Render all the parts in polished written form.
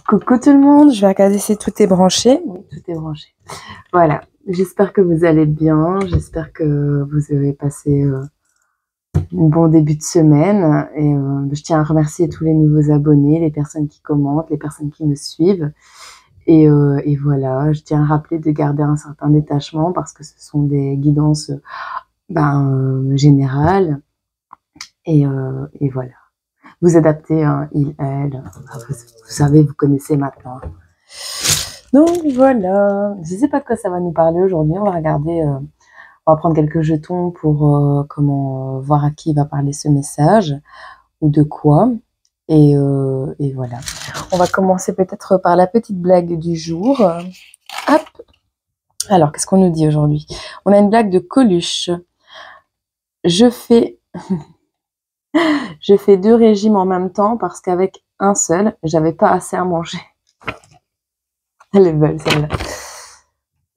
Coucou tout le monde, je vais regarder si tout est branché. Oui, tout est branché. Voilà, j'espère que vous allez bien, j'espère que vous avez passé un bon début de semaine. Et je tiens à remercier tous les nouveaux abonnés, les personnes qui commentent, les personnes qui me suivent. Et voilà, je tiens à rappeler de garder un certain détachement parce que ce sont des guidances générales. Et voilà. Vous adaptez, hein, il, elle, vous savez, vous connaissez maintenant. Donc voilà, je ne sais pas de quoi ça va nous parler aujourd'hui. On va regarder, on va prendre quelques jetons pour voir à qui va parler ce message ou de quoi. Et voilà. On va commencer peut-être par la petite blague du jour. Hop. Alors, qu'est-ce qu'on nous dit aujourd'hui? On a une blague de Coluche. Je fais 2 régimes en même temps parce qu'avec un seul, j'avais pas assez à manger. Elle est belle celle-là.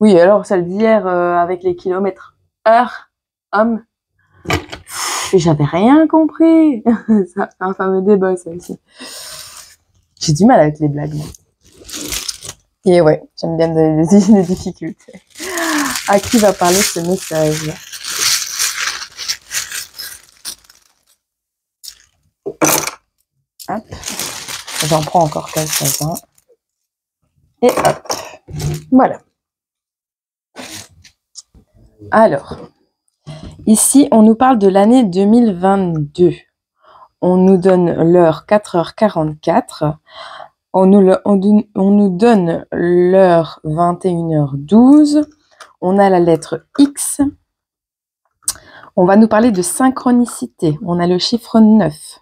Oui, alors celle d'hier avec les kilomètres heure, homme, j'avais rien compris. Ça fait un fameux débat ça aussi. J'ai du mal avec les blagues. Moi. Et ouais, j'aime bien les difficultés. À qui va parler ce message? Hop, j'en prends encore quelques-uns. Et hop, voilà. Alors, ici, on nous parle de l'année 2022. On nous donne l'heure 4h44. On nous donne l'heure 21h12. On a la lettre X. On va nous parler de synchronicité. On a le chiffre 9.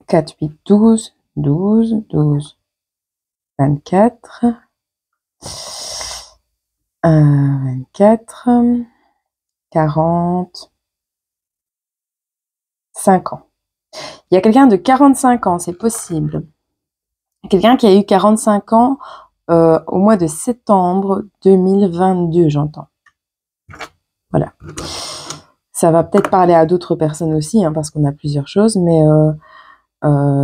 4, 8, 12, 12, 12, 24, 24, 40, 5 ans. Il y a quelqu'un de 45 ans, c'est possible. Quelqu'un qui a eu 45 ans au mois de septembre 2022, j'entends. Voilà. Ça va peut-être parler à d'autres personnes aussi, hein, parce qu'on a plusieurs choses, mais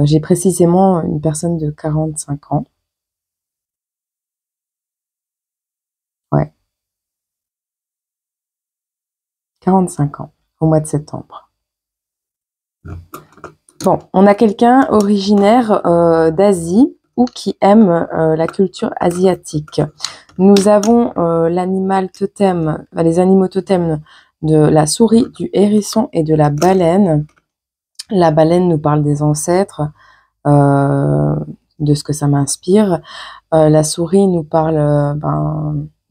j'ai précisément une personne de 45 ans. Ouais. 45 ans, au mois de septembre. Bon, on a quelqu'un originaire d'Asie ou qui aime la culture asiatique. Nous avons l'animal totem, les animaux totems de la souris, du hérisson et de la baleine. La baleine nous parle des ancêtres, de ce que ça m'inspire. La souris nous parle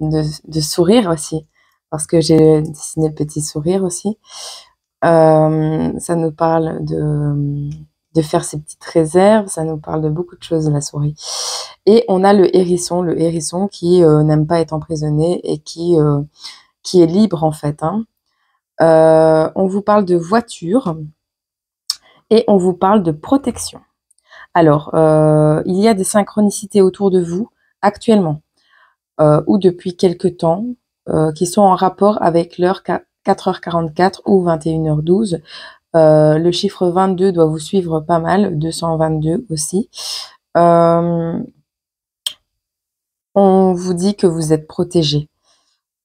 de sourire aussi, parce que j'ai dessiné le petit sourire aussi. Ça nous parle de faire ses petites réserves, ça nous parle de beaucoup de choses, la souris. Et on a le hérisson qui n'aime pas être emprisonné et qui est libre en fait. Hein. On vous parle de voiture et on vous parle de protection. Alors, il y a des synchronicités autour de vous actuellement ou depuis quelque temps qui sont en rapport avec l'heure 4h44 ou 21h12. Le chiffre 22 doit vous suivre pas mal, 222 aussi. On vous dit que vous êtes protégé.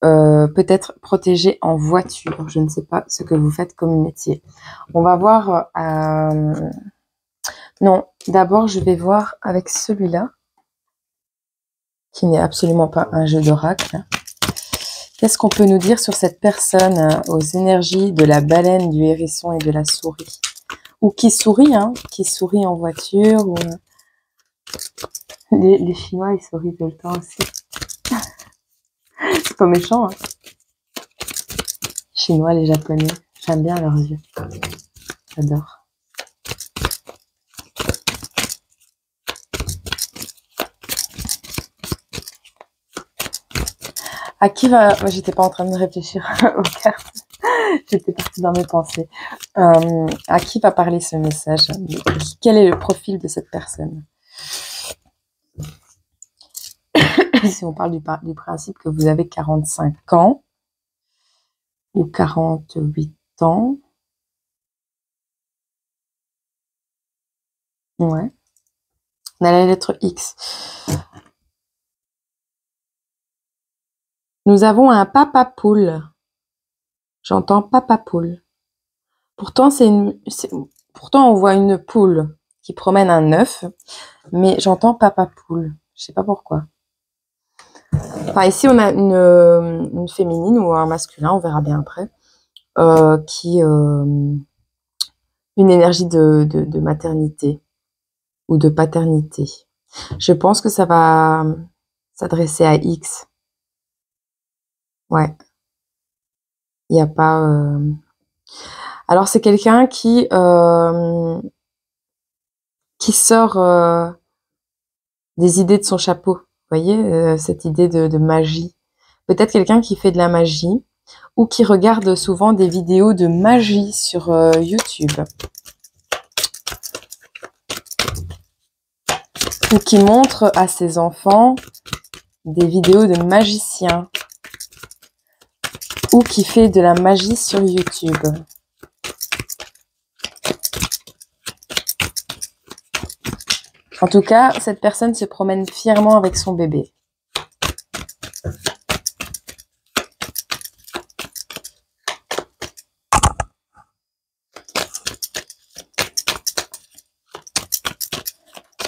Peut-être protégé en voiture. Je ne sais pas ce que vous faites comme métier. On va voir... Non, d'abord, je vais voir avec celui-là, qui n'est absolument pas un jeu d'oracle. Qu'est-ce qu'on peut nous dire sur cette personne aux énergies de la baleine, du hérisson et de la souris? Ou qui sourit, hein, qui sourit en voiture. Ou... Les Chinois, ils sourient tout le temps aussi. C'est pas méchant, hein. Chinois, les Japonais, j'aime bien leurs yeux. J'adore. À qui va... Moi, j'étais pas en train de réfléchir aux cartes. J'étais partie dans mes pensées. À qui va parler ce message? Quel est le profil de cette personne? Si on parle du principe que vous avez 45 ans ou 48 ans. Ouais. On a la lettre X. Nous avons un papa poule. J'entends papa poule. Pourtant, pourtant, on voit une poule qui promène un œuf, mais j'entends papa poule. Je sais pas pourquoi. Enfin, ici, on a une féminine ou un masculin, on verra bien après, qui une énergie de maternité ou de paternité. Je pense que ça va s'adresser à X. Ouais. Il n'y a pas... Alors, c'est quelqu'un qui sort des idées de son chapeau. Vous voyez, cette idée de magie. Peut-être quelqu'un qui fait de la magie ou qui regarde souvent des vidéos de magie sur YouTube. Ou qui montre à ses enfants des vidéos de magiciens. Ou qui fait de la magie sur YouTube. En tout cas, cette personne se promène fièrement avec son bébé.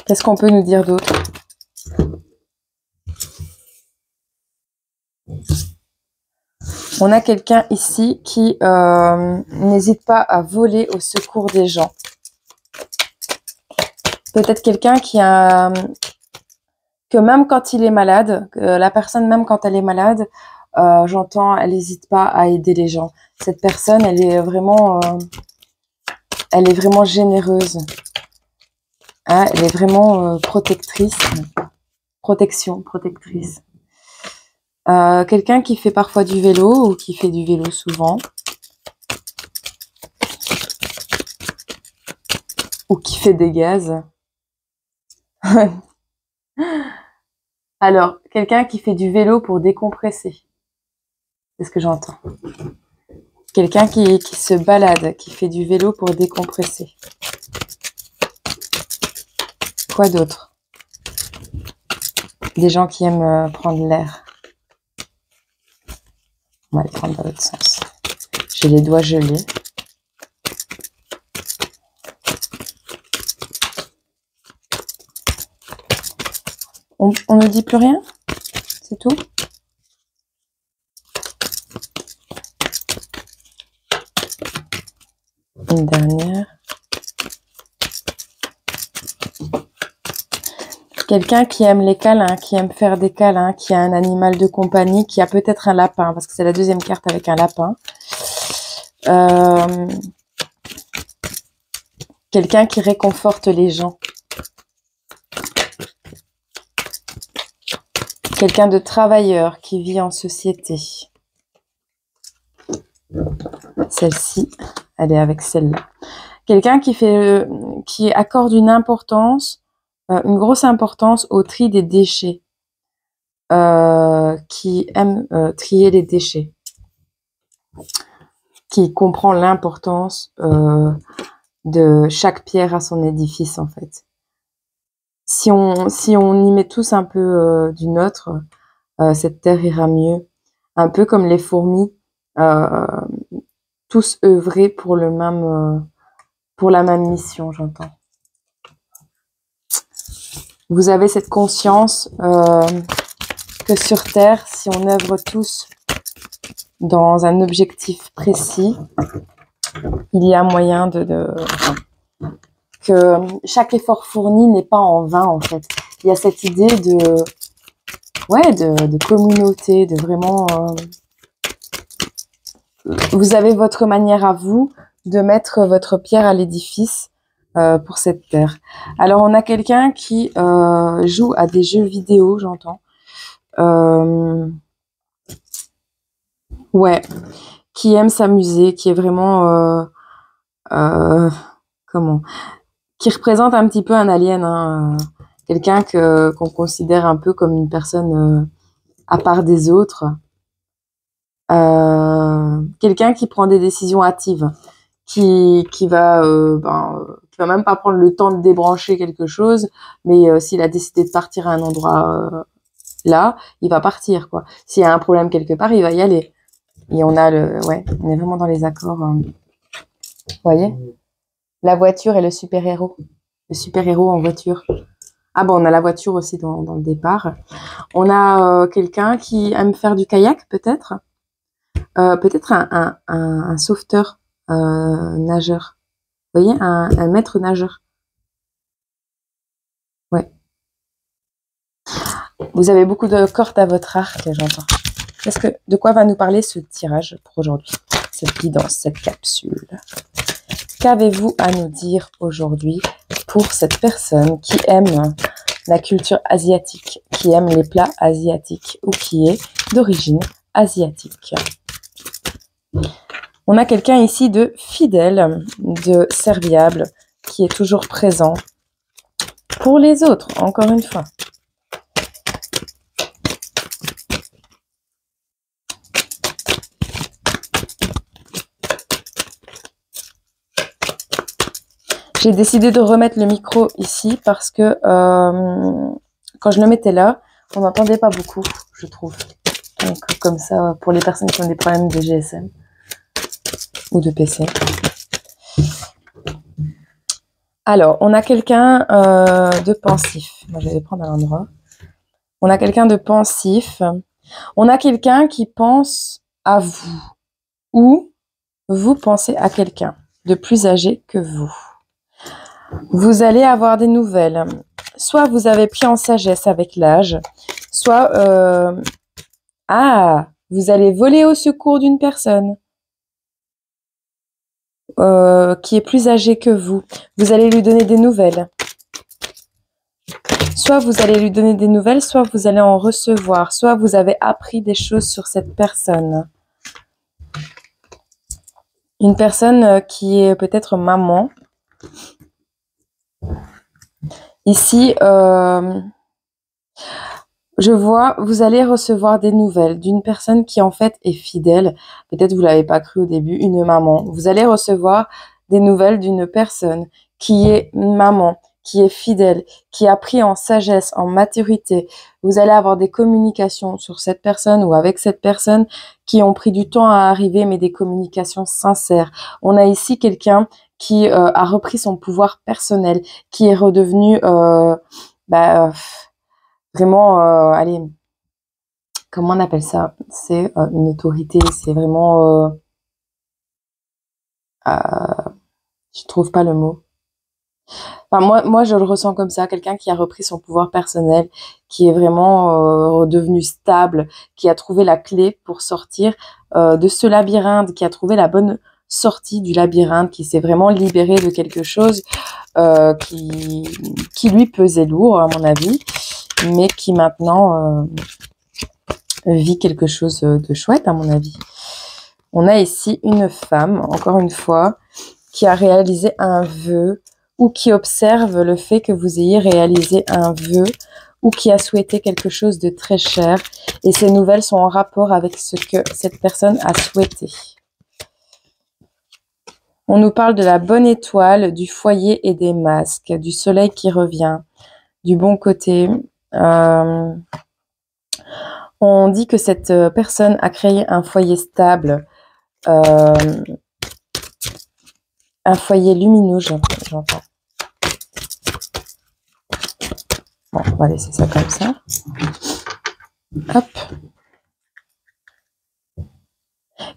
Qu'est-ce qu'on peut nous dire d'autre? On a quelqu'un ici qui n'hésite pas à voler au secours des gens. Peut-être quelqu'un que même quand il est malade, la personne même quand elle est malade, j'entends, elle n'hésite pas à aider les gens. Cette personne, elle est vraiment généreuse. Hein, elle est vraiment protectrice. Protectrice. Quelqu'un qui fait parfois du vélo ou qui fait du vélo souvent. Ou qui fait des gaz. Alors, quelqu'un qui fait du vélo pour décompresser. C'est ce que j'entends. Quelqu'un qui se balade, qui fait du vélo pour décompresser. Quoi d'autre? Des gens qui aiment prendre l'air. On va aller prendre dans l'autre sens. J'ai les doigts gelés. On ne dit plus rien? C'est tout? Une dernière. Quelqu'un qui aime les câlins, qui aime faire des câlins, qui a un animal de compagnie, qui a peut-être un lapin, parce que c'est la deuxième carte avec un lapin. Quelqu'un qui réconforte les gens. Quelqu'un de travailleur qui vit en société. Celle-ci, elle est avec celle-là. Quelqu'un qui accorde une grosse importance au tri des déchets. Qui aime trier les déchets. Qui comprend l'importance de chaque pierre à son édifice, en fait. Si on y met tous un peu du nôtre, cette terre ira mieux. Un peu comme les fourmis, tous œuvrer pour la même mission, j'entends. Vous avez cette conscience que sur Terre, si on œuvre tous dans un objectif précis, il y a moyen que chaque effort fourni n'est pas en vain, en fait. Il y a cette idée de communauté, de vraiment... vous avez votre manière à vous de mettre votre pierre à l'édifice pour cette terre. Alors, on a quelqu'un qui joue à des jeux vidéo, j'entends. Ouais, qui aime s'amuser, qui est vraiment... qui représente un petit peu un alien, hein, quelqu'un qu'on considère un peu comme une personne à part des autres. Quelqu'un qui prend des décisions hâtives, qui va même pas prendre le temps de débrancher quelque chose, mais s'il a décidé de partir à un endroit là, il va partir, quoi. S'il y a un problème quelque part, il va y aller. Et on est vraiment dans les accords. Vous voyez? La voiture et le super-héros. Le super-héros en voiture. Ah bon, on a la voiture aussi dans le départ. On a quelqu'un qui aime faire du kayak, peut-être. Peut-être un sauveteur, nageur. Vous voyez, un maître nageur. Ouais. Vous avez beaucoup de cordes à votre arc, j'entends. De quoi va nous parler ce tirage pour aujourd'hui? Cette guidance, cette capsule. Qu'avez-vous à nous dire aujourd'hui pour cette personne qui aime la culture asiatique, qui aime les plats asiatiques ou qui est d'origine asiatique? On a quelqu'un ici de fidèle, de serviable, qui est toujours présent pour les autres, encore une fois. J'ai décidé de remettre le micro ici parce que quand je le mettais là, on n'entendait pas beaucoup, je trouve. Donc comme ça, pour les personnes qui ont des problèmes de GSM ou de PC. Alors, on a quelqu'un de pensif. Moi, je vais prendre un endroit. On a quelqu'un de pensif. On a quelqu'un qui pense à vous. Ou vous pensez à quelqu'un de plus âgé que vous. Vous allez avoir des nouvelles. Soit vous avez pris en sagesse avec l'âge, soit vous allez voler au secours d'une personne qui est plus âgée que vous. Vous allez lui donner des nouvelles. Soit vous allez lui donner des nouvelles, soit vous allez en recevoir, soit vous avez appris des choses sur cette personne. Une personne qui est peut-être maman. Ici, je vois, vous allez recevoir des nouvelles d'une personne qui en fait est fidèle. Peut-être vous l'avez pas cru au début, une maman. Vous allez recevoir des nouvelles d'une personne qui est maman, qui est fidèle, qui a pris en sagesse, en maturité. Vous allez avoir des communications sur cette personne ou avec cette personne qui ont pris du temps à arriver, mais des communications sincères. On a ici quelqu'un qui a repris son pouvoir personnel, qui est redevenu vraiment, allez, comment on appelle ça? C'est une autorité, c'est vraiment, je trouve pas le mot. Enfin, moi, je le ressens comme ça, quelqu'un qui a repris son pouvoir personnel, qui est vraiment redevenu stable, qui a trouvé la clé pour sortir de ce labyrinthe, qui a trouvé la bonne sortie du labyrinthe, qui s'est vraiment libéré de quelque chose qui lui pesait lourd, à mon avis, mais qui maintenant vit quelque chose de chouette, à mon avis. On a ici une femme, encore une fois, qui a réalisé un vœu ou qui observe le fait que vous ayez réalisé un vœu ou qui a souhaité quelque chose de très cher et ces nouvelles sont en rapport avec ce que cette personne a souhaité. On nous parle de la bonne étoile, du foyer et des masques, du soleil qui revient, du bon côté. On dit que cette personne a créé un foyer stable, un foyer lumineux, j'entends. Bon, on va laisser ça comme ça. Hop.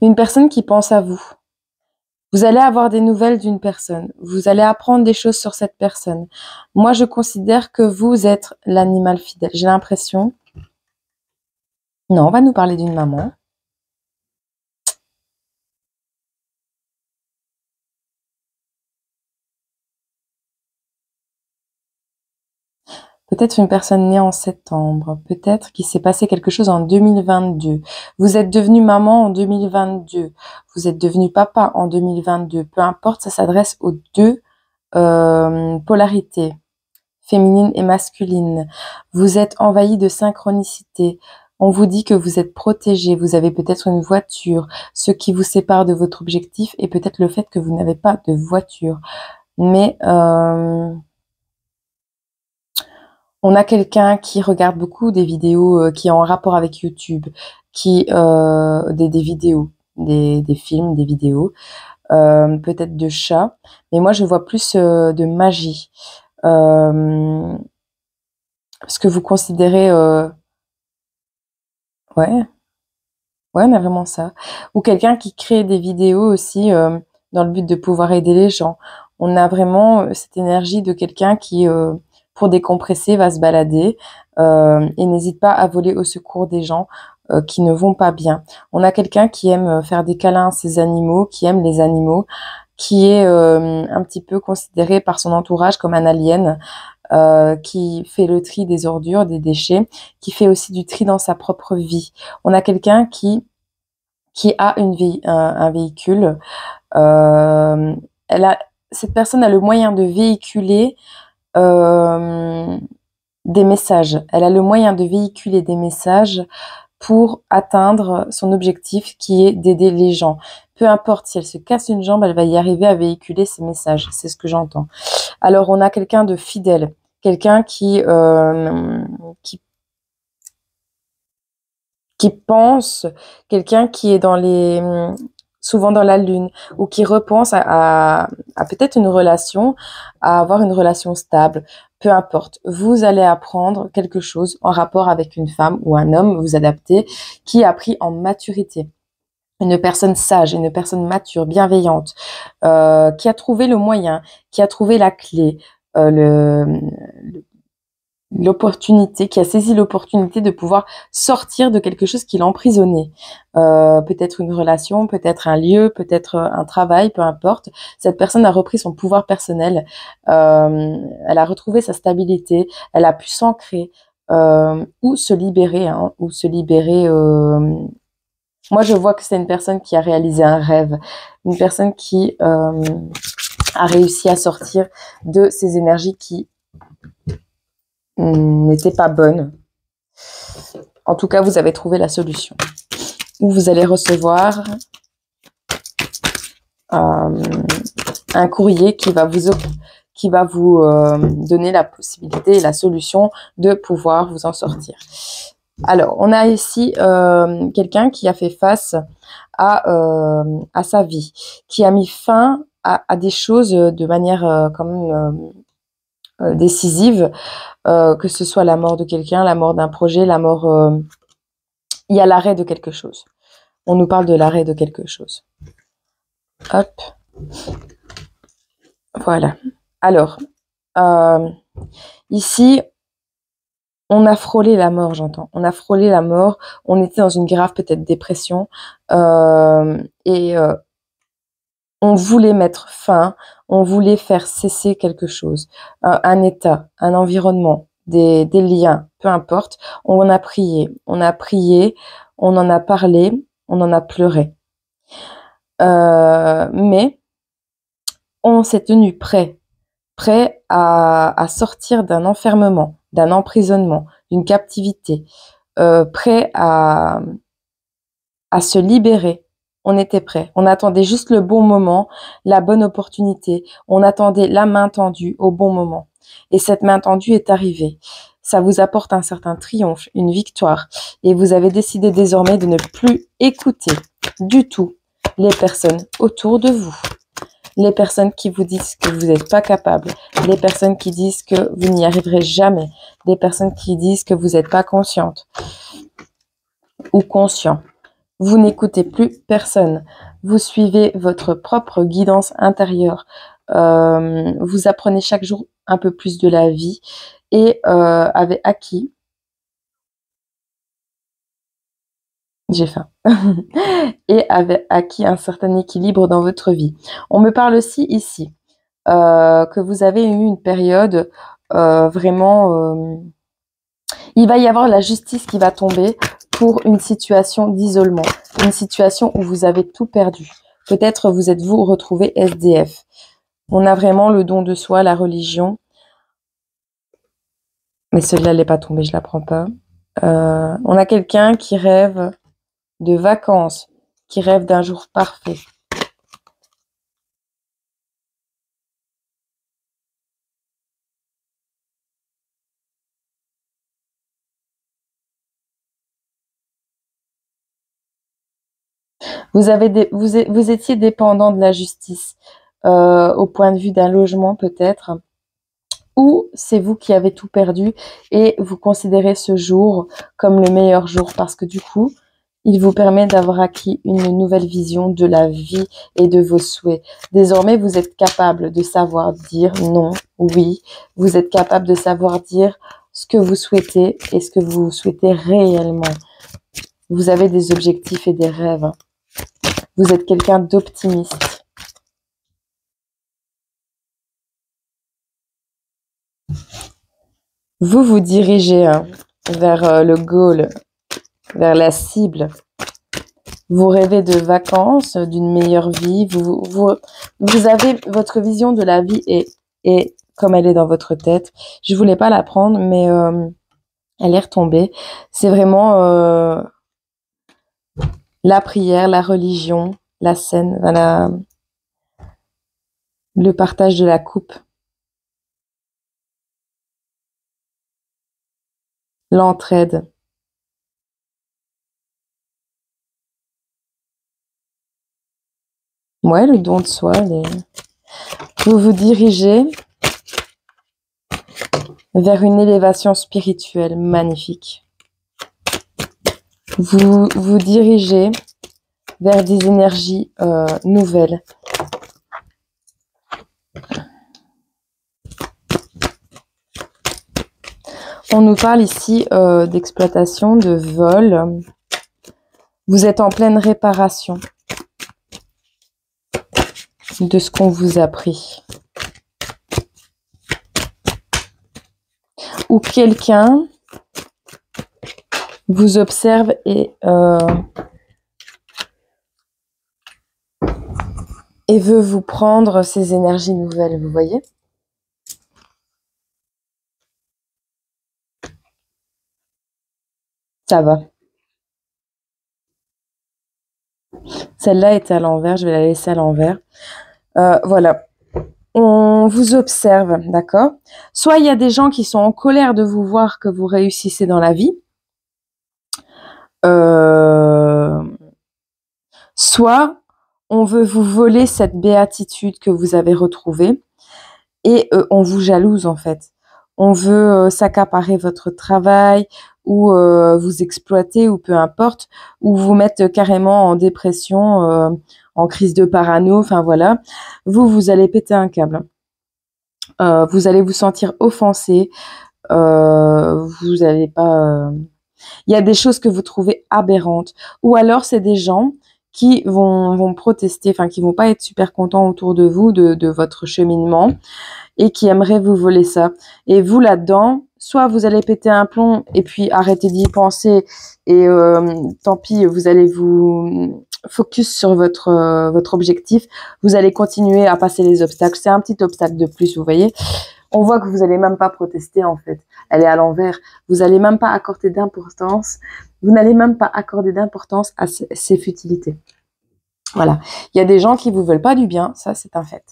Une personne qui pense à vous. Vous allez avoir des nouvelles d'une personne. Vous allez apprendre des choses sur cette personne. Moi, je considère que vous êtes l'animal fidèle. J'ai l'impression. Non, on va nous parler d'une maman. Peut-être une personne née en septembre. Peut-être qu'il s'est passé quelque chose en 2022. Vous êtes devenu maman en 2022. Vous êtes devenu papa en 2022. Peu importe, ça s'adresse aux deux polarités, féminine et masculine. Vous êtes envahi de synchronicité. On vous dit que vous êtes protégé, vous avez peut-être une voiture. Ce qui vous sépare de votre objectif est peut-être le fait que vous n'avez pas de voiture. Mais on a quelqu'un qui regarde beaucoup des vidéos qui est en rapport avec YouTube, qui des vidéos, des films, des vidéos, peut-être de chats. Mais moi, je vois plus de magie. Ce que vous considérez... ouais, ouais, mais vraiment ça. Ou quelqu'un qui crée des vidéos aussi dans le but de pouvoir aider les gens. On a vraiment cette énergie de quelqu'un qui, pour décompresser, va se balader et n'hésite pas à voler au secours des gens qui ne vont pas bien. On a quelqu'un qui aime faire des câlins à ses animaux, qui aime les animaux, qui est un petit peu considéré par son entourage comme un alien. Qui fait le tri des ordures, des déchets, qui fait aussi du tri dans sa propre vie. On a quelqu'un qui a un véhicule. Euh, cette personne a le moyen de véhiculer des messages. Elle a le moyen de véhiculer des messages pour atteindre son objectif qui est d'aider les gens. Peu importe si elle se casse une jambe, elle va y arriver à véhiculer ses messages. C'est ce que j'entends. Alors, on a quelqu'un de fidèle, quelqu'un qui pense, quelqu'un qui est souvent dans la lune, ou qui repense à peut-être une relation, à avoir une relation stable. Peu importe, vous allez apprendre quelque chose en rapport avec une femme ou un homme, vous adaptez, qui a pris en maturité. Une personne sage, une personne mature, bienveillante, qui a trouvé le moyen, qui a trouvé la clé, l'opportunité, qui a saisi l'opportunité de pouvoir sortir de quelque chose qui l'emprisonnait. Peut-être une relation, peut-être un lieu, peut-être un travail, peu importe. Cette personne a repris son pouvoir personnel, elle a retrouvé sa stabilité, elle a pu s'ancrer ou se libérer, ou se libérer. Moi, je vois que c'est une personne qui a réalisé un rêve, une personne qui a réussi à sortir de ces énergies qui n'était pas bonne. En tout cas, vous avez trouvé la solution. Ou vous allez recevoir un courrier qui va vous donner la possibilité et la solution de pouvoir vous en sortir. Alors, on a ici quelqu'un qui a fait face à sa vie, qui a mis fin à des choses de manière quand même décisive, que ce soit la mort de quelqu'un, la mort d'un projet, la mort... il y a l'arrêt de quelque chose. On nous parle de l'arrêt de quelque chose. Hop. Voilà. Alors, ici, on a frôlé la mort, j'entends. On a frôlé la mort. On était dans une grave, peut-être, dépression. Et on voulait mettre fin, on voulait faire cesser quelque chose, un état, un environnement, des liens, peu importe. On a prié, on en a parlé, on en a pleuré. Mais on s'est tenu prêt à sortir d'un enfermement, d'un emprisonnement, d'une captivité, prêt à se libérer. On était prêt. On attendait juste le bon moment, la bonne opportunité. On attendait la main tendue au bon moment. Et cette main tendue est arrivée. Ça vous apporte un certain triomphe, une victoire. Et vous avez décidé désormais de ne plus écouter du tout les personnes autour de vous. Les personnes qui vous disent que vous n'êtes pas capable. Les personnes qui disent que vous n'y arriverez jamais. Des personnes qui disent que vous n'êtes pas consciente ou conscient. Vous n'écoutez plus personne. Vous suivez votre propre guidance intérieure. Vous apprenez chaque jour un peu plus de la vie et avez acquis... J'ai faim. Et avez acquis un certain équilibre dans votre vie. On me parle aussi ici que vous avez eu une période vraiment... il va y avoir la justice qui va tomber pour une situation d'isolement, une situation où vous avez tout perdu. Peut-être vous êtes-vous retrouvé SDF. On a vraiment le don de soi, la religion. Mais celle-là, elle n'est pas tombée, je la prends pas. On a quelqu'un qui rêve de vacances, qui rêve d'un jour parfait. Vous étiez dépendant de la justice, au point de vue d'un logement peut-être, ou c'est vous qui avez tout perdu et vous considérez ce jour comme le meilleur jour parce que du coup, il vous permet d'avoir acquis une nouvelle vision de la vie et de vos souhaits. Désormais, vous êtes capable de savoir dire non, oui. Vous êtes capable de savoir dire ce que vous souhaitez et ce que vous souhaitez réellement. Vous avez des objectifs et des rêves. Vous êtes quelqu'un d'optimiste. Vous vous dirigez vers le goal, vers la cible. Vous rêvez de vacances, d'une meilleure vie. Vous avez votre vision de la vie est comme elle est dans votre tête. Je voulais pas la prendre, mais elle est retombée. C'est vraiment la prière, la religion, la scène, voilà, le partage de la coupe, l'entraide. Ouais, le don de soi. Vous vous dirigez vers une élévation spirituelle magnifique. Vous vous dirigez vers des énergies nouvelles. On nous parle ici d'exploitation, de vol. Vous êtes en pleine réparation de ce qu'on vous a pris. Ou quelqu'un vous observe et veut vous prendre ces énergies nouvelles, vous voyez? Ça va. Celle-là est à l'envers, je vais la laisser à l'envers. Voilà. On vous observe, d'accord? Soit il y a des gens qui sont en colère de vous voir que vous réussissez dans la vie. Soit on veut vous voler cette béatitude que vous avez retrouvée et on vous jalouse en fait. On veut s'accaparer votre travail ou vous exploiter ou peu importe, ou vous mettre carrément en dépression, en crise de parano, enfin voilà. Vous allez péter un câble. Vous allez vous sentir offensé. Vous allez pas... Il y a des choses que vous trouvez aberrantes. Ou alors, c'est des gens qui vont protester, enfin, qui vont pas être super contents autour de vous, de votre cheminement, et qui aimeraient vous voler ça. Et vous, là-dedans, soit vous allez péter un plomb et puis arrêter d'y penser, et tant pis, vous allez vous focus sur votre objectif. Vous allez continuer à passer les obstacles. C'est un petit obstacle de plus, vous voyez. On voit que vous allez même pas protester, en fait. Elle est à l'envers. Vous allez même pas accorder d'importance. Vous n'allez même pas accorder d'importance à ces futilités. Voilà. Il y a des gens qui vous veulent pas du bien, ça c'est un fait.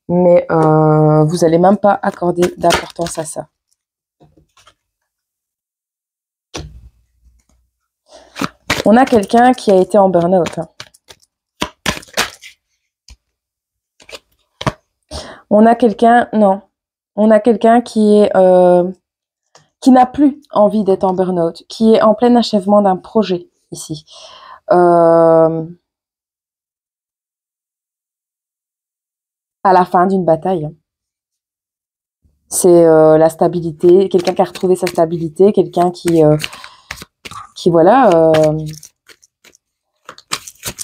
Mais vous allez même pas accorder d'importance à ça. On a quelqu'un qui a été en burn-out. On a quelqu'un, non. On a quelqu'un qui est qui n'a plus envie d'être en burn-out, qui est en plein achèvement d'un projet ici. À la fin d'une bataille. C'est la stabilité, quelqu'un qui a retrouvé sa stabilité, quelqu'un qui voilà,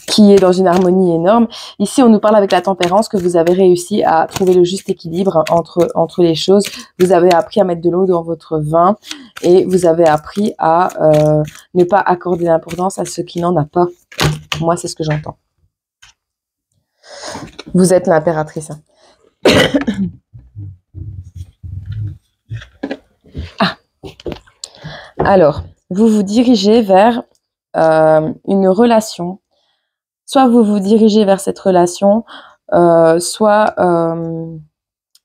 qui est dans une harmonie énorme. Ici, on nous parle avec la tempérance que vous avez réussi à trouver le juste équilibre entre les choses. Vous avez appris à mettre de l'eau dans votre vin et vous avez appris à ne pas accorder d'importance à ce qui n'en a pas. Moi, c'est ce que j'entends. Vous êtes l'impératrice. Ah. Alors, vous vous dirigez vers une relation. Soit vous vous dirigez vers cette relation, soit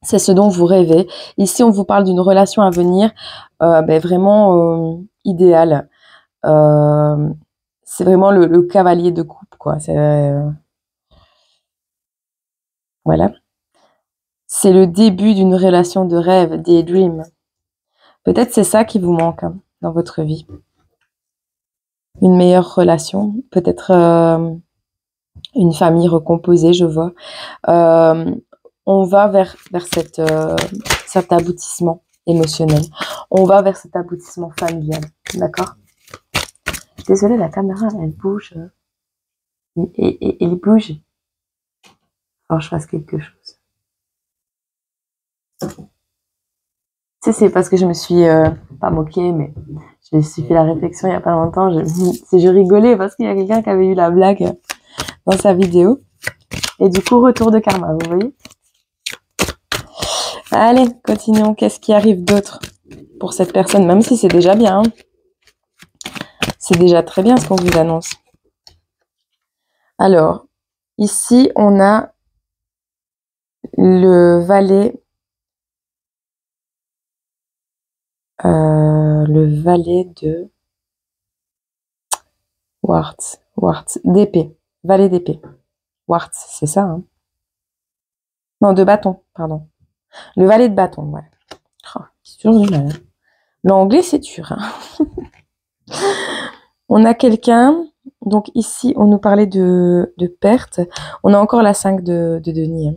c'est ce dont vous rêvez. Ici, on vous parle d'une relation à venir, vraiment idéale. C'est vraiment le cavalier de coupe, quoi. Voilà. C'est le début d'une relation de rêve, des dreams. Peut-être c'est ça qui vous manque hein, dans votre vie. Une meilleure relation, peut-être une famille recomposée, je vois. On va vers cet aboutissement émotionnel. On va vers cet aboutissement familial. D'accord? Désolée, la caméra, elle bouge. Et elle bouge. Faut que je fasse quelque chose. Tu sais, c'est parce que je me suis pas moquée, mais je me suis fait la réflexion il y a pas longtemps. Je rigolais parce qu'il y a quelqu'un qui avait eu la blague dans sa vidéo. Et du coup, retour de karma, vous voyez? Allez, continuons. Qu'est-ce qui arrive d'autre pour cette personne? Même si c'est déjà bien. Hein. C'est déjà très bien ce qu'on vous annonce. Alors, ici, on a le valet. Le valet de Warts, d'épée, valet d'épée. Warts, c'est ça, hein? Non, de bâton, pardon. Le valet de bâton, ouais. Oh, c'est dur du mal. L'anglais, c'est dur. Hein. On a quelqu'un, donc ici, on nous parlait de perte. On a encore la 5 de denier. Hein.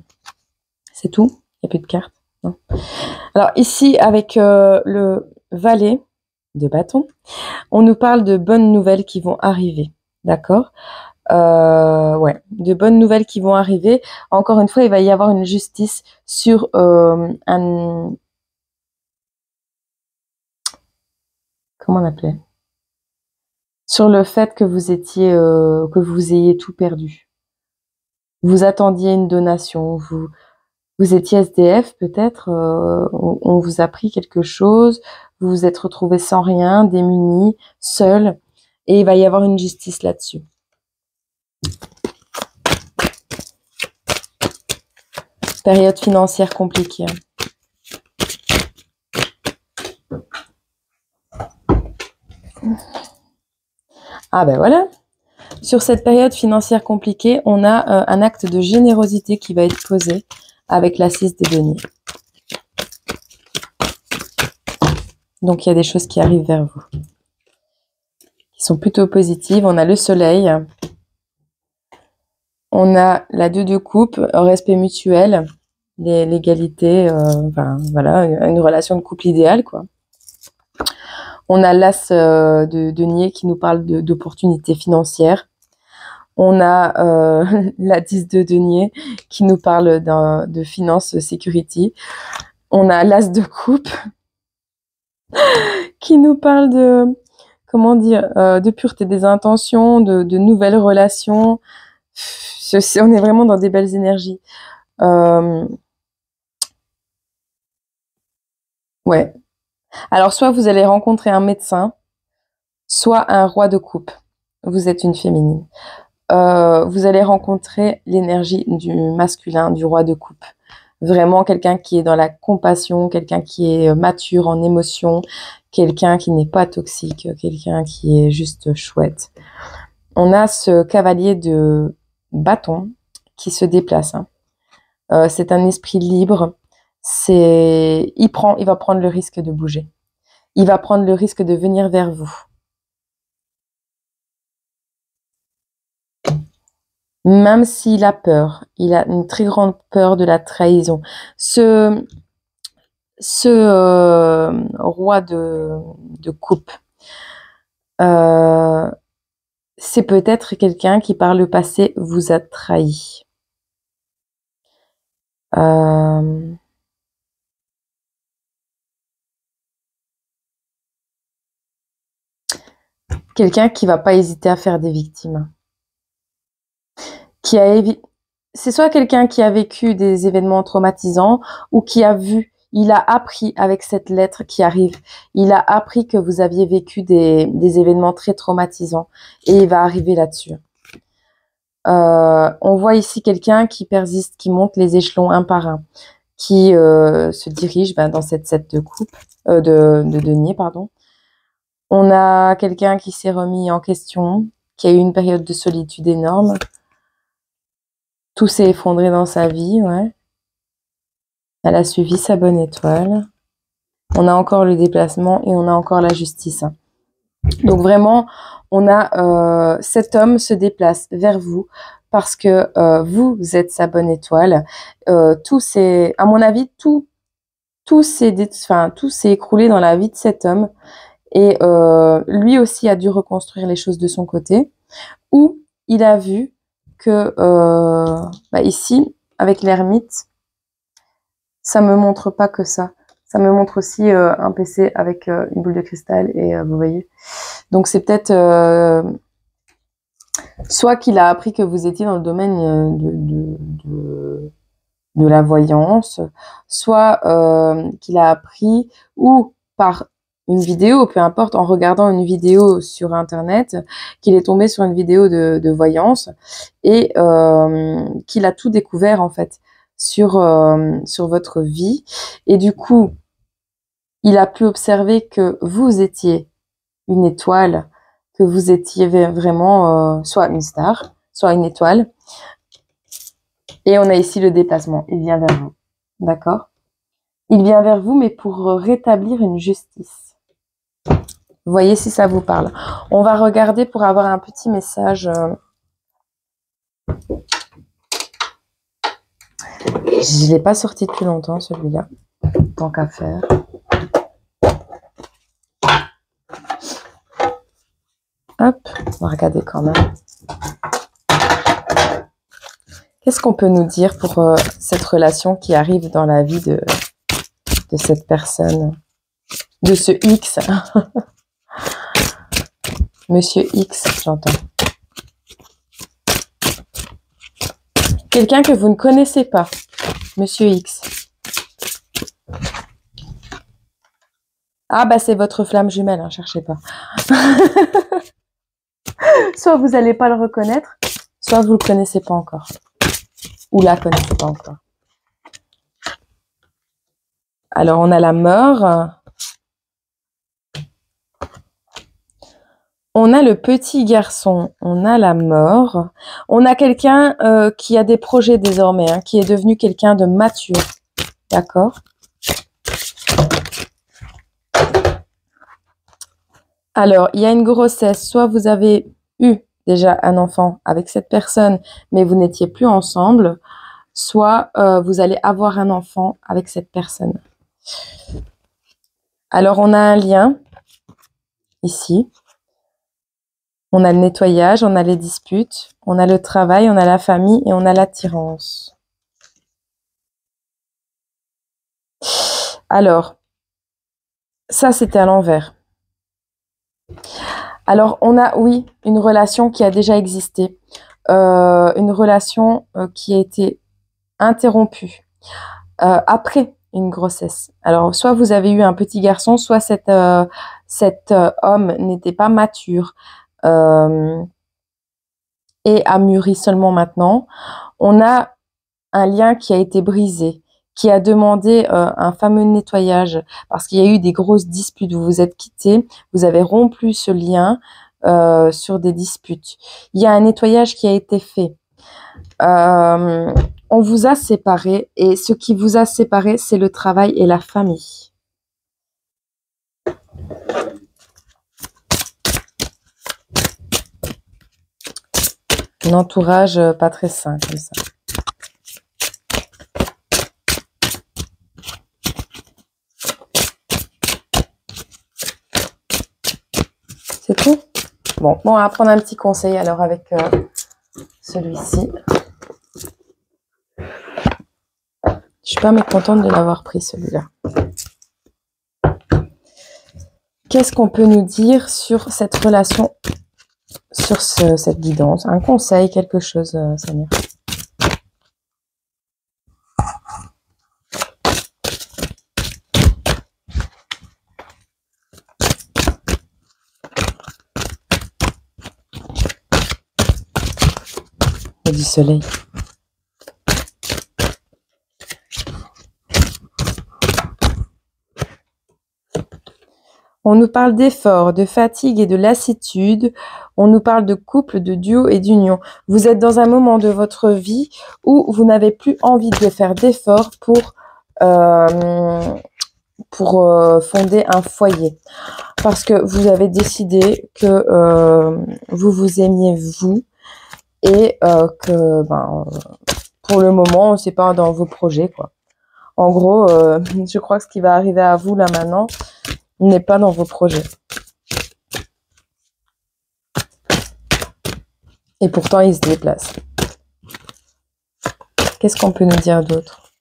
C'est tout? Il n'y a plus de cartes? Non. Alors ici, avec le valet de bâton, on nous parle de bonnes nouvelles qui vont arriver. D'accord? Ouais, de bonnes nouvelles qui vont arriver. Encore une fois, il va y avoir une justice sur comment on appelait? Sur le fait que que vous ayez tout perdu. Vous attendiez une donation, vous étiez SDF peut-être, on vous a pris quelque chose, vous vous êtes retrouvé sans rien, démuni, seul, et il va y avoir une justice là-dessus. Période financière compliquée. Ah ben voilà. Sur cette période financière compliquée, on a un acte de générosité qui va être posé avec la 6 de denier. Donc il y a des choses qui arrivent vers vous, qui sont plutôt positives. On a le soleil. On a la 2 de coupe, respect mutuel, l'égalité, voilà, une relation de couple idéale, quoi. On a l'as de denier qui nous parle d'opportunités financières. On a la 10 de denier qui nous parle de finance security. On a l'as de coupe qui nous parle de, comment dire, de pureté des intentions, de nouvelles relations. On est vraiment dans des belles énergies. Ouais. Alors, soit vous allez rencontrer un médecin, soit un roi de coupe. Vous êtes une féminine. Vous allez rencontrer l'énergie du masculin, du roi de coupe. Vraiment quelqu'un qui est dans la compassion, quelqu'un qui est mature en émotion, quelqu'un qui n'est pas toxique, quelqu'un qui est juste chouette. On a ce cavalier de bâton qui se déplace. Hein. C'est un esprit libre. Il va prendre le risque de bouger. Il va prendre le risque de venir vers vous. Même s'il a peur, il a une très grande peur de la trahison. Ce roi de coupe, c'est peut-être quelqu'un qui par le passé vous a trahi. Quelqu'un qui va pas hésiter à faire des victimes. C'est soit quelqu'un qui a vécu des événements traumatisants ou qui a vu il a appris avec cette lettre qui arrive, il a appris que vous aviez vécu des événements très traumatisants et il va arriver là-dessus. On voit ici quelqu'un qui persiste, qui monte les échelons un par un, qui se dirige dans cette set de coupe, de denier, pardon. On a quelqu'un qui s'est remis en question, qui a eu une période de solitude énorme. Tout s'est effondré dans sa vie, ouais. Elle a suivi sa bonne étoile. On a encore le déplacement et on a encore la justice. Donc vraiment, on a cet homme se déplace vers vous parce que vous êtes sa bonne étoile. Tout s'est, à mon avis, tout s'est écroulé dans la vie de cet homme. Et lui aussi a dû reconstruire les choses de son côté, où il a vu que ici, avec l'ermite, ça me montre pas que ça. Ça me montre aussi un PC avec une boule de cristal et vous voyez. Donc c'est peut-être soit qu'il a appris que vous étiez dans le domaine de la voyance, soit qu'il a appris ou par une vidéo, peu importe, en regardant une vidéo sur internet, qu'il est tombé sur une vidéo de voyance et qu'il a tout découvert en fait sur votre vie. Et du coup, il a pu observer que vous étiez une étoile, que vous étiez vraiment soit une star, soit une étoile. Et on a ici le déplacement, il vient vers vous, d'accord? Il vient vers vous, mais pour rétablir une justice. Vous voyez si ça vous parle. On va regarder pour avoir un petit message. Je ne l'ai pas sorti depuis longtemps, celui-là. Tant qu'à faire. Hop, on va regarder quand même. Qu'est-ce qu'on peut nous dire pour cette relation qui arrive dans la vie de cette personne, de ce X? Monsieur X, j'entends. Quelqu'un que vous ne connaissez pas, Monsieur X. Ah bah c'est votre flamme jumelle, hein, cherchez pas. Soit vous n'allez pas le reconnaître, soit vous le connaissez pas encore. Ou la connaissez pas encore. Alors on a la mort. On a le petit garçon, on a la mort. On a quelqu'un qui a des projets désormais, hein, qui est devenu quelqu'un de mature. D'accord? Alors, il y a une grossesse. Soit vous avez eu déjà un enfant avec cette personne, mais vous n'étiez plus ensemble. Soit vous allez avoir un enfant avec cette personne. Alors, on a un lien ici. On a le nettoyage, on a les disputes, on a le travail, on a la famille et on a l'attirance. Alors, ça c'était à l'envers. Alors, on a, oui, une relation qui a déjà existé. Une relation qui a été interrompue après une grossesse. Alors, soit vous avez eu un petit garçon, soit cet homme n'était pas mature. Et a mûri seulement maintenant. On a un lien qui a été brisé, qui a demandé un fameux nettoyage parce qu'il y a eu des grosses disputes, vous vous êtes quittés, vous avez rompu ce lien sur des disputes. Il y a un nettoyage qui a été fait. On vous a séparés et ce qui vous a séparés, c'est le travail et la famille. Un entourage pas très sain comme ça. C'est tout? Bon, on va prendre un petit conseil alors avec celui-ci. Je suis pas mécontente de l'avoir pris celui-là. Qu'est-ce qu'on peut nous dire sur cette relation, sur cette guidance? Un conseil, quelque chose, Seigneur? et du soleil. On nous parle d'efforts, de fatigue et de lassitude. On nous parle de couple, de duo et d'union. Vous êtes dans un moment de votre vie où vous n'avez plus envie de faire d'efforts pour fonder un foyer. Parce que vous avez décidé que vous vous aimiez vous et que pour le moment, c'est pas dans vos projets, quoi. En gros, je crois que ce qui va arriver à vous là maintenant n'est pas dans vos projets. Et pourtant, il se déplace. Qu'est-ce qu'on peut nous dire d'autre?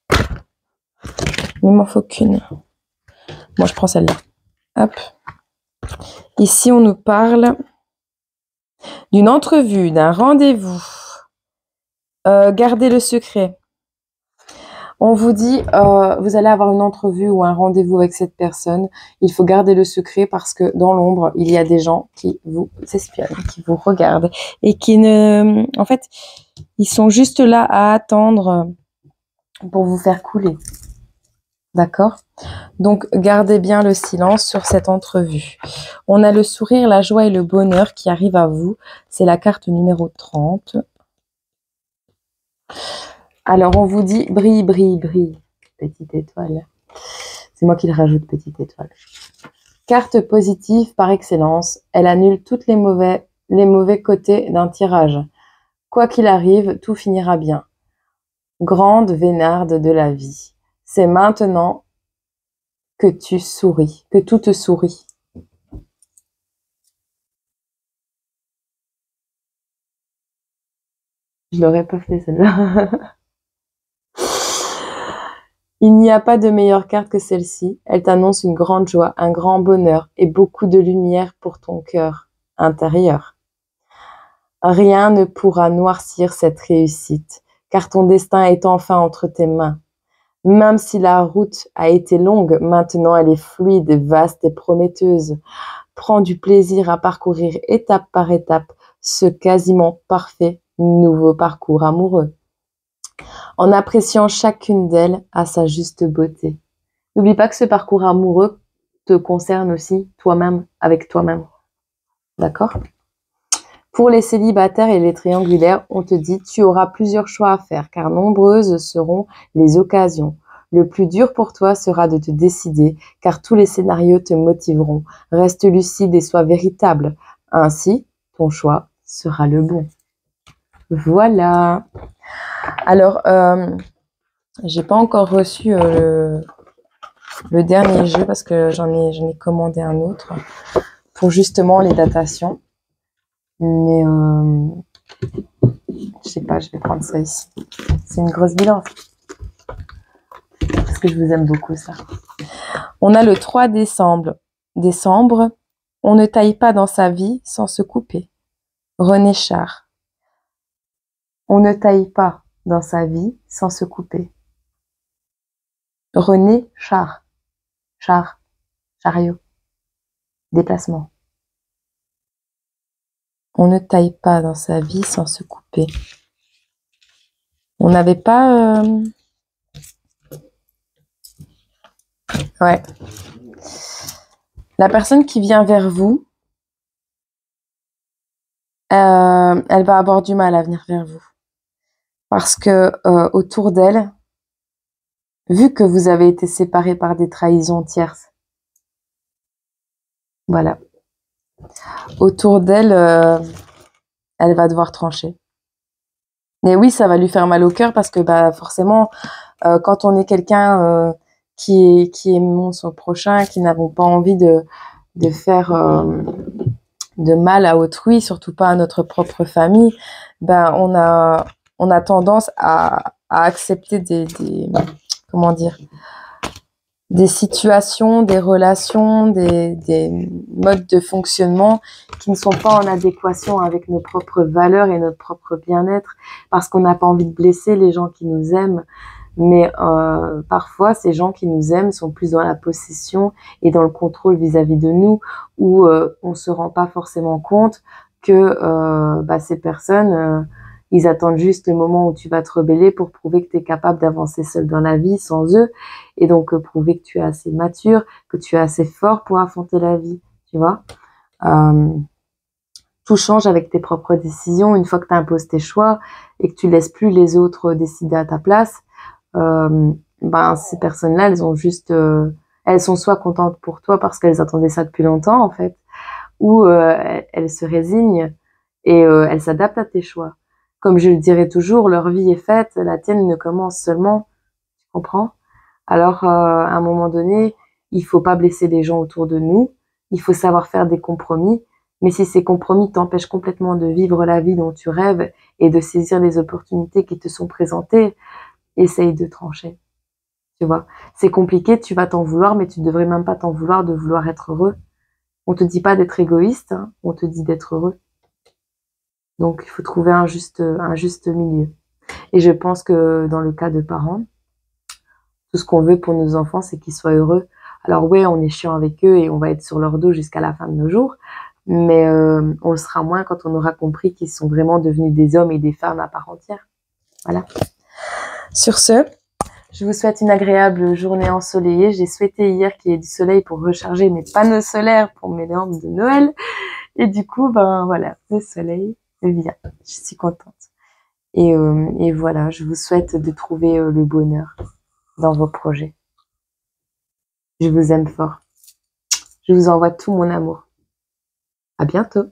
Il m'en faut qu'une. Moi, je prends celle-là. Hop. Ici, on nous parle d'une entrevue, d'un rendez-vous. Gardez le secret. On vous dit, vous allez avoir une entrevue ou un rendez-vous avec cette personne. Il faut garder le secret parce que dans l'ombre, il y a des gens qui vous espionnent, qui vous regardent et qui ne... En fait, ils sont juste là à attendre pour vous faire couler. D'accord? Donc, gardez bien le silence sur cette entrevue. On a le sourire, la joie et le bonheur qui arrivent à vous. C'est la carte numéro 30. Alors, on vous dit brille, brille, brille. Petite étoile. C'est moi qui le rajoute, petite étoile. Carte positive par excellence. Elle annule tous les mauvais côtés d'un tirage. Quoi qu'il arrive, tout finira bien. Grande vénarde de la vie. C'est maintenant que tu souris, que tout te sourit. Je l'aurais pas fait celle-là. Il n'y a pas de meilleure carte que celle-ci. Elle t'annonce une grande joie, un grand bonheur et beaucoup de lumière pour ton cœur intérieur. Rien ne pourra noircir cette réussite, car ton destin est enfin entre tes mains. Même si la route a été longue, maintenant elle est fluide, vaste et prometteuse. Prends du plaisir à parcourir étape par étape ce quasiment parfait nouveau parcours amoureux, en appréciant chacune d'elles à sa juste beauté. N'oublie pas que ce parcours amoureux te concerne aussi toi-même, avec toi-même. D'accord? Pour les célibataires et les triangulaires, on te dit tu auras plusieurs choix à faire, car nombreuses seront les occasions. Le plus dur pour toi sera de te décider, car tous les scénarios te motiveront. Reste lucide et sois véritable. Ainsi, ton choix sera le bon. Voilà. Alors, j'ai pas encore reçu le dernier jeu parce que j'en ai commandé un autre pour justement les datations. Mais je sais pas, je vais prendre ça ici. C'est une grosse bilance. Parce que je vous aime beaucoup, ça. On a le 3 décembre. On ne taille pas dans sa vie sans se couper. René Char. On ne taille pas dans sa vie sans se couper. René Char. Char. Chariot. Déplacement. On ne taille pas dans sa vie sans se couper. On n'avait pas... Ouais. La personne qui vient vers vous, elle va avoir du mal à venir vers vous. Parce que autour d'elle, vu que vous avez été séparés par des trahisons tierces, voilà. Autour d'elle, elle va devoir trancher. Mais oui, ça va lui faire mal au cœur parce que forcément, quand on est quelqu'un qui aimons son prochain, qui n'avons pas envie de faire de mal à autrui, surtout pas à notre propre famille, on a tendance à accepter comment dire, des situations, des relations, des modes de fonctionnement qui ne sont pas en adéquation avec nos propres valeurs et notre propre bien-être, parce qu'on n'a pas envie de blesser les gens qui nous aiment. Mais parfois, ces gens qui nous aiment sont plus dans la possession et dans le contrôle vis-à-vis de nous, où on se rend pas forcément compte que ces personnes, Ils attendent juste le moment où tu vas te rebeller pour prouver que tu es capable d'avancer seul dans la vie sans eux. Et donc, prouver que tu es assez mature, que tu es assez fort pour affronter la vie, tu vois. Tout change avec tes propres décisions. Une fois que tu imposes tes choix et que tu laisses plus les autres décider à ta place, ben ces personnes-là, elles ont juste, elles sont soit contentes pour toi parce qu'elles attendaient ça depuis longtemps en fait, ou elles se résignent et elles s'adaptent à tes choix. Comme je le dirais toujours, leur vie est faite, la tienne ne commence seulement, tu comprends? Alors à un moment donné, il faut pas blesser les gens autour de nous, il faut savoir faire des compromis, mais si ces compromis t'empêchent complètement de vivre la vie dont tu rêves et de saisir les opportunités qui te sont présentées, essaye de trancher. Tu vois, c'est compliqué, tu vas t'en vouloir, mais tu devrais même pas t'en vouloir de vouloir être heureux. On te dit pas d'être égoïste, hein, on te dit d'être heureux. Donc, il faut trouver un juste milieu. Et je pense que dans le cas de parents, tout ce qu'on veut pour nos enfants, c'est qu'ils soient heureux. Alors ouais, on est chiant avec eux et on va être sur leur dos jusqu'à la fin de nos jours, mais on le sera moins quand on aura compris qu'ils sont vraiment devenus des hommes et des femmes à part entière. Voilà. Sur ce, je vous souhaite une agréable journée ensoleillée. J'ai souhaité hier qu'il y ait du soleil pour recharger mes panneaux solaires pour mes lampes de Noël. Et du coup, ben voilà, le soleil vient. Je suis contente. Et voilà, je vous souhaite de trouver le bonheur dans vos projets. Je vous aime fort. Je vous envoie tout mon amour. À bientôt.